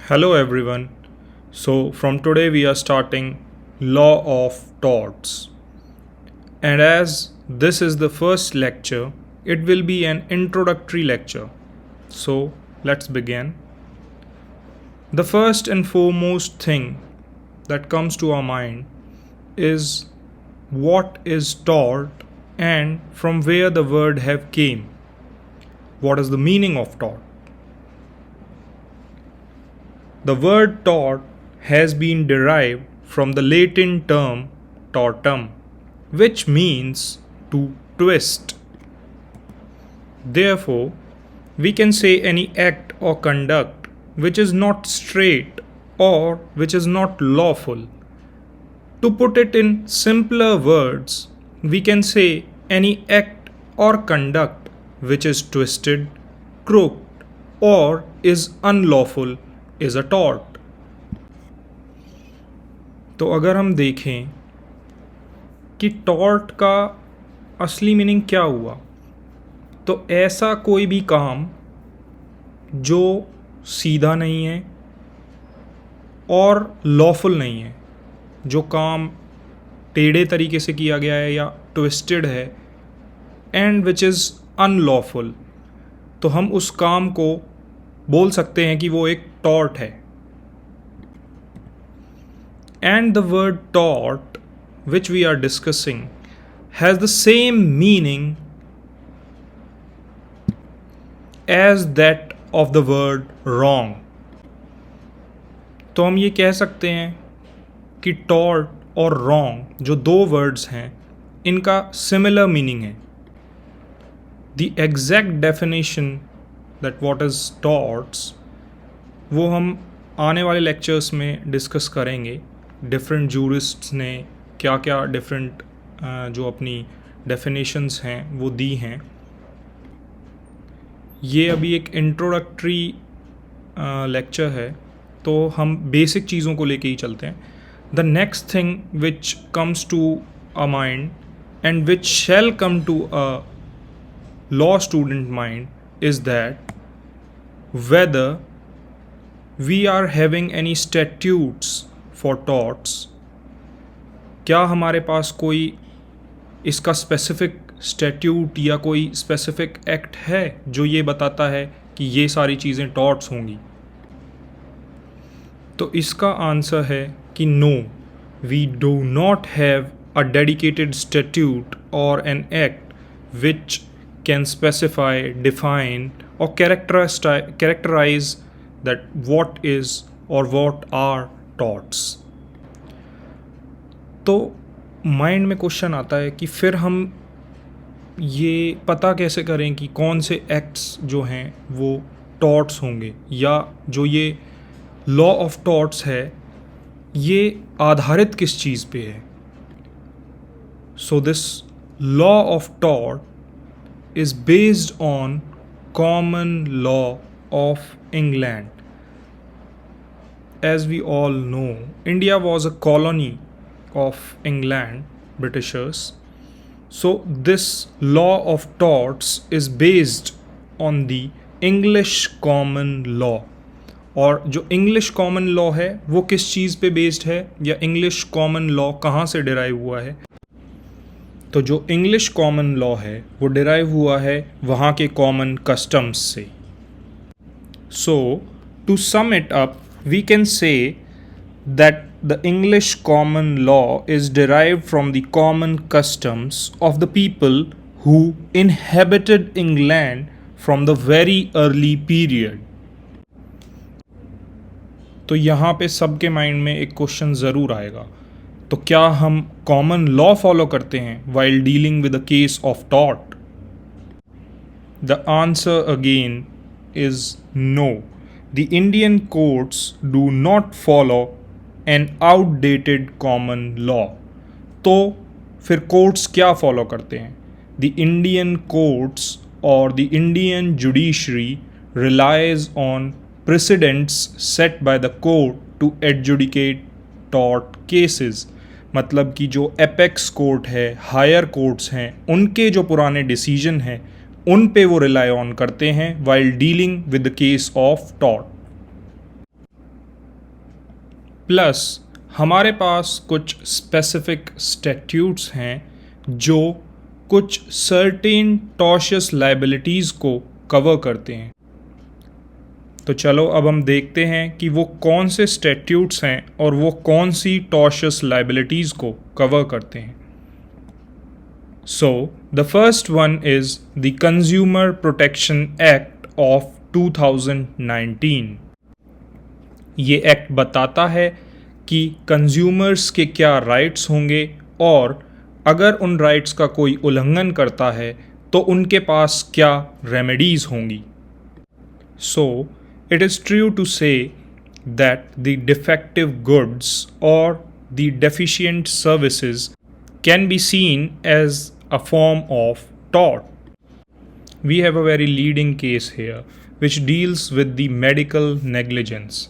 Hello everyone. So from today we are starting Law of Torts. And as this is the first lecture, it will be an introductory lecture. So let's begin. The first and foremost thing that comes to our mind is what is tort and from where the word have came. What is the meaning of tort? The word tort has been derived from the Latin term tortum, which means to twist. Therefore, we can say any act or conduct which is not straight or which is not lawful. To put it in simpler words, we can say any act or conduct which is twisted, crooked, or is unlawful is a tort. तो अगर हम देखें कि tort का असली meaning क्या हुआ, तो ऐसा कोई भी काम जो सीधा नहीं है और लॉफुल नहीं है, जो काम टेढ़े तरीके से किया गया है या ट्विस्टेड है एंड विच इज़ अनलॉफुल, तो हम उस काम को बोल सकते हैं कि वो एक टॉर्ट है. And the word tort, which we are discussing, has the same meaning as that of the word wrong. तो हम ये कह सकते हैं कि tort और wrong जो दो words हैं, इनका similar meaning है. The exact definition that what is torts वो हम आने वाले लेक्चर्स में डिस्कस करेंगे. डिफरेंट जूरिस्ट्स ने क्या क्या डिफरेंट जो अपनी डेफिनेशंस हैं वो दी हैं. ये अभी एक इंट्रोडक्टरी लेक्चर है, तो हम बेसिक चीज़ों को लेके ही चलते हैं. The next thing which comes to a mind and which shall come to a law student mind is that whether we are having any statutes for torts. क्या हमारे पास कोई इसका स्पेसिफिक स्टैट्यूट या कोई स्पेसिफिक एक्ट है जो ये बताता है कि ये सारी चीज़ें टॉर्ट्स होंगी? तो इसका आंसर है कि no, we do not have a dedicated statute और an act which can specify, define or characterize that what is or what are torts. तो माइंड में क्वेश्चन आता है कि फिर हम ये पता कैसे करें कि कौन से एक्ट्स जो हैं वो टॉर्ट्स होंगे, या जो ये लॉ ऑफ टॉर्ट्स है ये आधारित किस चीज़ पे है. So this law of tort is based on common law of England. As we all know, India was a colony of England, Britishers. So this law of torts is based on the English common law. और जो English common law है वो किस चीज़ पे based है, या English common law कहाँ से derive हुआ है? तो जो इंग्लिश कॉमन लॉ है वो डिराइव हुआ है वहाँ के कॉमन कस्टम्स से. So to sum it up we can say that the English common law is derived from the common customs of the people who inhabited England from the very early period. तो यहाँ पे सबके mind में एक question ज़रूर आएगा, तो क्या हम कॉमन लॉ फॉलो करते हैं while dealing with the case of tort? The answer again is no. The Indian courts do not follow an outdated common law. तो फिर कोर्ट्स क्या फॉलो करते हैं? द इंडियन कोर्ट्स और the Indian judiciary relies on precedents set by the court to adjudicate tort cases. मतलब कि जो apex court है, हायर कोर्ट्स हैं, उनके जो पुराने डिसीजन हैं उन पे वो रिलाई ऑन करते हैं while dealing with the case of tort. Plus हमारे पास कुछ स्पेसिफिक स्टैट्यूट्स हैं जो कुछ सर्टेन टॉर्शियस लाइबिलिटीज़ को कवर करते हैं। तो चलो अब हम देखते हैं कि वो कौन से स्टैट्यूट्स हैं और वो कौन सी टॉर्शियस लाइबिलिटीज़ को कवर करते हैं। So the first one is the consumer protection act of 2019। ये एक्ट बताता है कि कंज्यूमर्स के क्या राइट्स होंगे और अगर उन राइट्स का कोई उल्लंघन करता है तो उनके पास क्या रेमेडीज़ होंगी। सो it is true to say that the defective goods or the deficient services can be seen as a form of tort. We have a very leading case here which deals with the medical negligence.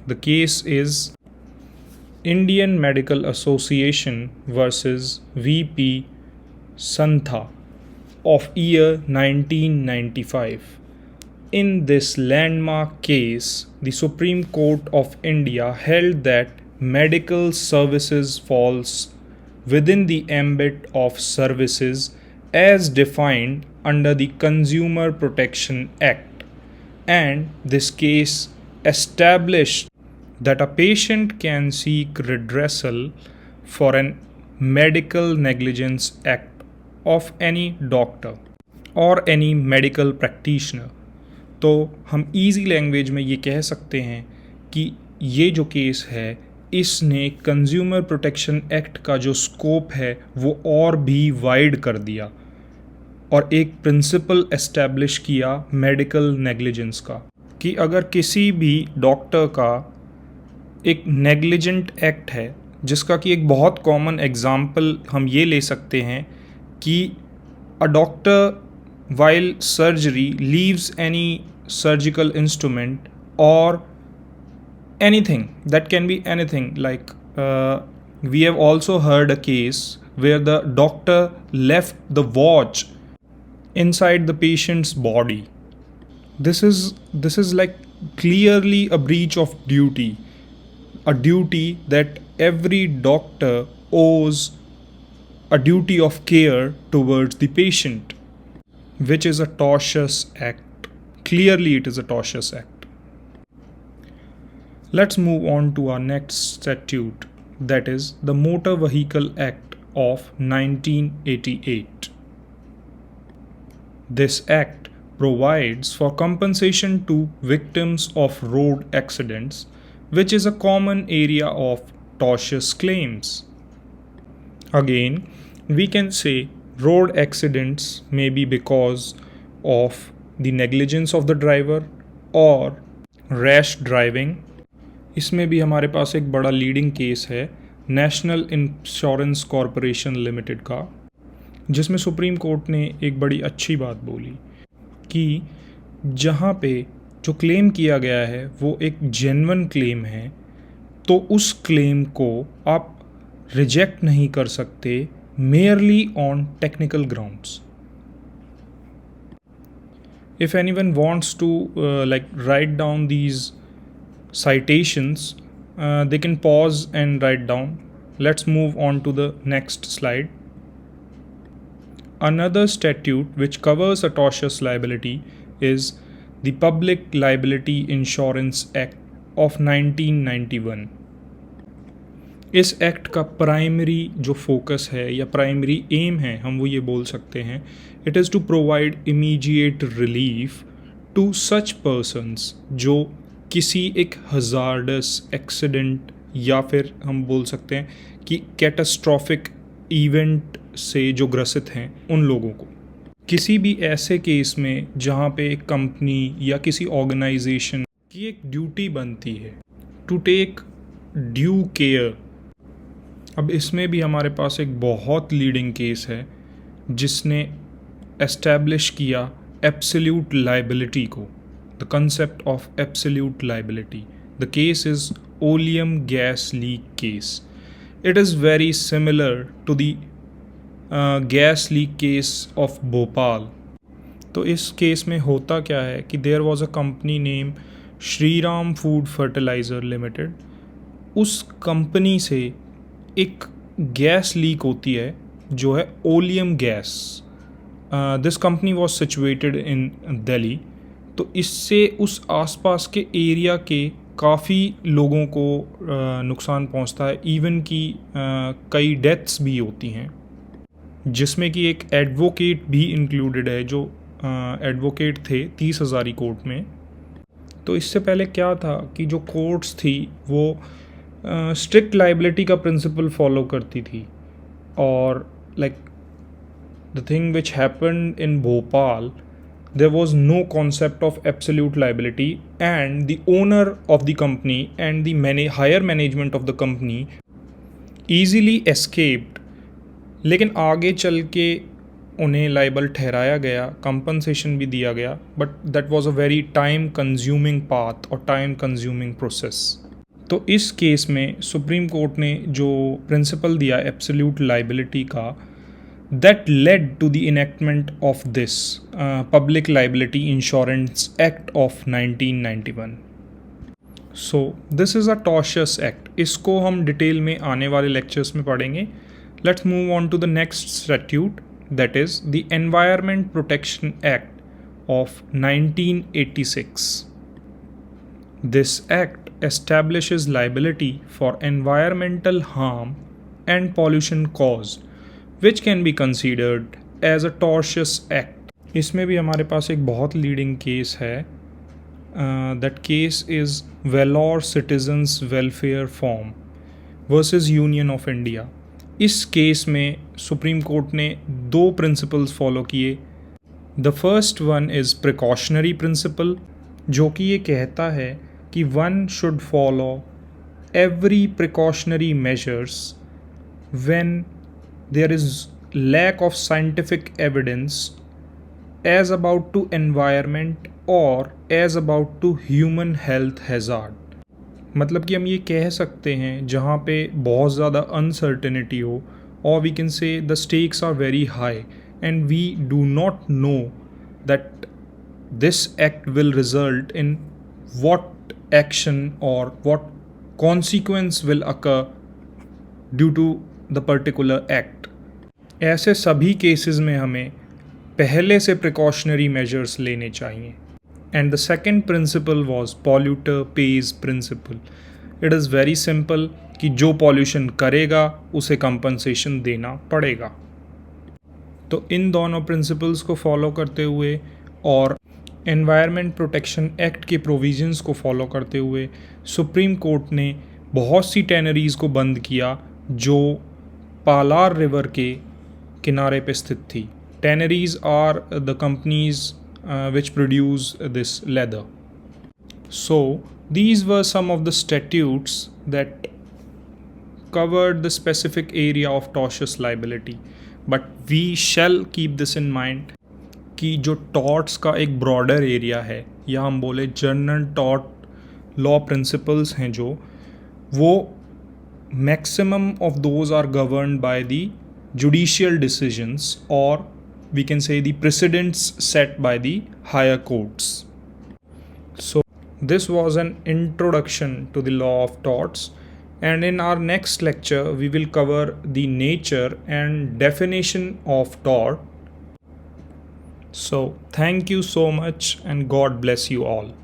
The case is Indian Medical Association versus VP Santha of year 1995. In this landmark case, the Supreme Court of India held that medical services falls within the ambit of services as defined under the Consumer Protection Act, and this case established that a patient can seek redressal for an medical negligence act of any doctor or any medical practitioner. तो हम easy language में ये कह सकते हैं कि ये जो केस है इसने कंज्यूमर प्रोटेक्शन एक्ट का जो स्कोप है वो और भी वाइड कर दिया और एक प्रिंसिपल एस्टैब्लिश किया मेडिकल नेग्लिजेंस का कि अगर किसी भी डॉक्टर का एक नेग्लिजेंट एक्ट है, जिसका कि एक बहुत कॉमन एग्जांपल हम ये ले सकते हैं कि a doctor while surgery leaves any surgical instrument or anything, that can be anything, like we have also heard a case where the doctor left the watch inside the patient's body. This is like clearly a breach of duty, a duty that every doctor owes, a duty of care towards the patient, which is a tortious act. Clearly it is a tortious act. Let's move on to our next statute, that is the Motor Vehicle Act of 1988. This act provides for compensation to victims of road accidents, which is a common area of tortious claims. Again, we can say road accidents may be because of the negligence of the driver or rash driving. इसमें भी हमारे पास एक बड़ा leading case है national insurance corporation limited का, जिसमें supreme court ने एक बड़ी अच्छी बात बोली कि जहाँ पे जो क्लेम किया गया है वो एक जेन्युइन क्लेम है, तो उस क्लेम को आप रिजेक्ट नहीं कर सकते merely on technical grounds. If anyone wants to write down these citations, they can pause and write down. Let's move on to the next slide. Another statute which covers a tortious liability is the Public Liability Insurance Act of 1991. इस act का primary जो focus है या primary aim है, हम वो ये बोल सकते हैं, it is to provide immediate relief to such persons जो किसी एक हज़ार्डस एक्सीडेंट या फिर हम बोल सकते हैं कि कैटास्ट्रॉफिक इवेंट से जो ग्रसित हैं उन लोगों को। किसी भी ऐसे केस में जहाँ पे एक कंपनी या किसी ऑर्गेनाइजेशन की एक ड्यूटी बनती है टू टेक ड्यू केयर। अब इसमें भी हमारे पास एक बहुत लीडिंग केस है जिसने एस्टैब्लिश किया एब्सोल्यूट लाइबिलिटी को, the concept of absolute liability. The case is oleum gas leak case. It is very similar to the gas leak case of Bhopal. तो इस केस में होता क्या है कि there was a company name Shriram food fertiliser limited उस company से एक गैस लीक होती है जो है oleum gas. This company was situated in Delhi. तो इससे उस आसपास के एरिया के काफ़ी लोगों को नुकसान पहुंचता है, इवन कि कई डेथ्स भी होती हैं, जिसमें कि एक एडवोकेट भी इंक्लूडेड है जो एडवोकेट थे 30 हज़ारी कोर्ट में। तो इससे पहले क्या था कि जो कोर्ट्स थी वो स्ट्रिक्ट लाइबिलिटी का प्रिंसिपल फॉलो करती थी, और like the thing which happened in Bhopal, there was no concept of absolute liability, and the owner of the company and the higher management of the company easily escaped। लेकिन आगे चल के उन्हें liable ठहराया गया, कंपनसेशन भी दिया गया, but that was a very time consuming path और टाइम कंज्यूमिंग प्रोसेस। तो इस केस में सुप्रीम कोर्ट ने जो प्रिंसिपल दिया एब्सोल्यूट लाइबिलिटी का, that led to the enactment of this Public Liability Insurance Act of 1991। So this is a tortious act। इसको हम डिटेल में आने वाले लेक्चर्स में पढ़ेंगे। Let's move on to the next statute, that is the Environment Protection Act of 1986। This act establishes liability for environmental harm and pollution caused which can be considered as a tortious act। इसमें भी हमारे पास एक बहुत leading case है। That case is Vellore citizens welfare forum versus union of India. इस case में supreme court ने दो प्रिंसिपल्स फॉलो किए। The first one is precautionary principle, जो कि ये कहता है कि one should follow every precautionary measures when there is lack of scientific evidence as about to environment or as about to human health hazard। मतलब कि हम ये कह सकते हैं जहाँ पे बहुत ज़्यादा अनसर्टेनिटी हो, और we can say the stakes are very high and we do not know that this act will result in what action or what consequence will occur due to the particular act. ऐसे सभी cases में हमें पहले से precautionary measures लेने चाहिए। And the second principle was polluter pays principle. It is very simple कि जो पॉल्यूशन करेगा उसे कंपनसेशन देना पड़ेगा। तो इन दोनों प्रिंसिपल्स को फॉलो करते हुए और एनवायरनमेंट प्रोटेक्शन एक्ट के प्रोविजंस को फॉलो करते हुए सुप्रीम कोर्ट ने बहुत सी टैनरीज़ को बंद किया जो पालार रिवर के किनारे पे स्थित थी। Tanneries are the companies which produce this leather. So these were some of the statutes that covered the specific area of tortious liability, but we shall keep this in mind कि जो torts का एक broader area है, या हम बोले general tort law principles हैं जो, वो maximum of those are governed by the judicial decisions, or we can say the precedents set by the higher courts। So this was an introduction to the law of torts, and in our next lecture we will cover the nature and definition of tort। So thank you so much and God bless you all।